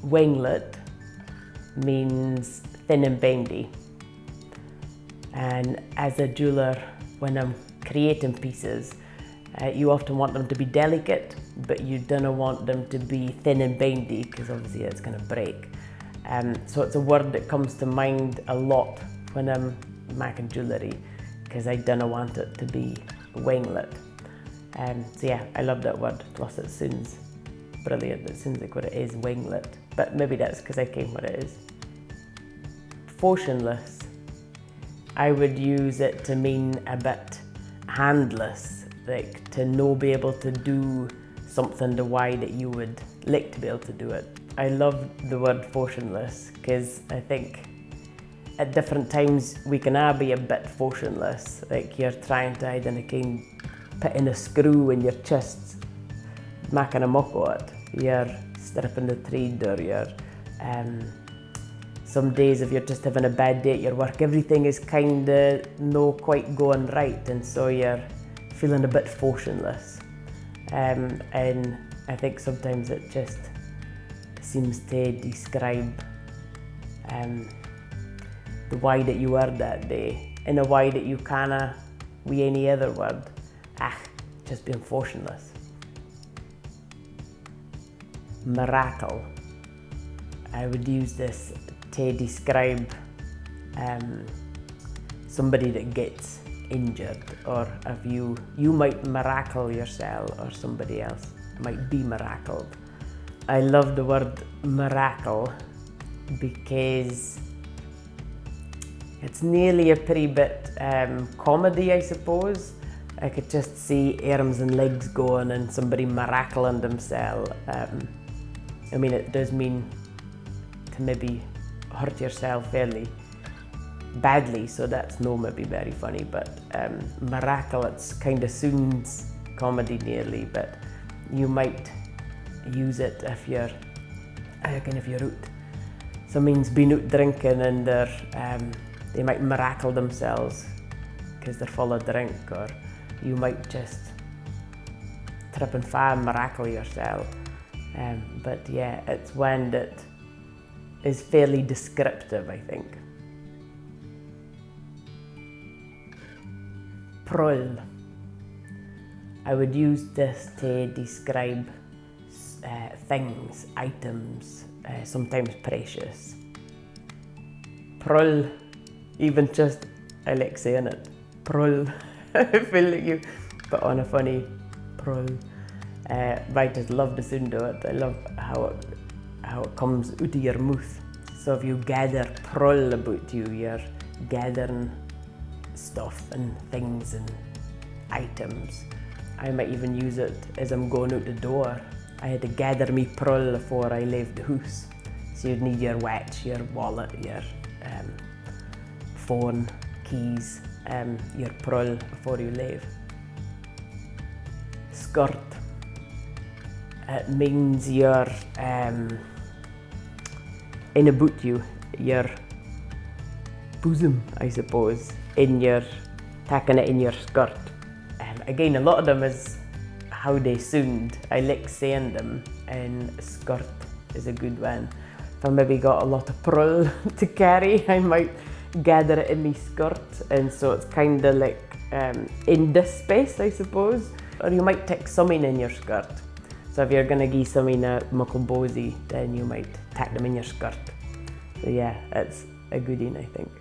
Wangler means thin and bendy. And as a jeweller, when I'm creating pieces, you often want them to be delicate, but you don't want them to be thin and bendy because obviously it's going to break. So it's a word that comes to mind a lot when I'm making jewellery because I don't want it to be Wangler. So yeah, I love that word, plus it sounds brilliant. It sounds like what it is, Wangler, but maybe that's because I came what it is. Fashionless, I would use it to mean a bit handless, like to not be able to do something the way that you would like to be able to do it. I love the word fashionless because I think at different times we can all be a bit fashionless, like you're trying to, I don't know, kind of put in a screw in your chest, making a muck of it. You're stripping the thread, or you're some days if you're just having a bad day at your work, everything is kind of not quite going right, and so you're feeling a bit fashionless. And I think sometimes it just seems to describe the way that you are that day in a way that you can't with any other word. Just being fashionless. Miracle. I would use this to describe somebody that gets injured, or if you might miracle yourself, or somebody else might be miracled. I love the word miracle because it's nearly a pretty bit comedy, I suppose. I could just see arms and legs going and somebody miracling themselves. I mean, it does mean to maybe hurt yourself fairly badly, so that's no maybe very funny, but miracle, it's kind of sounds comedy nearly, but you might use it if you're if you're out. Someone's been out drinking and they might miracle themselves because they're full of drink, or you might just trip and fall and miracle yourself. But yeah, it's one that is fairly descriptive, I think. Pearl. I would use this to describe things, items, sometimes precious. Pearl, even just, I like saying it, pearl. I feel like you put on a funny pearl. But I just love the sound of it. I love how it comes out of your mouth. So if you gather pearl about you, you're gathering stuff and things and items. I might even use it as I'm going out the door. I had to gather me pearl before I left the house. So you'd need your watch, your wallet, your phone, keys, your pearl before you leave. Skirt. It means you're in about you, your bosom, I suppose, taking it in your skirt. Again, a lot of them is how they sound. I like saying them, and skirt is a good one. If I maybe got a lot of pearl to carry, I might gather it in my skirt, and so it's kind of like in this space, I suppose. Or you might take something in your skirt. So if you're gonna give something a muckle bosy, then you might tack them in your skirt. So yeah, it's a good one, I think.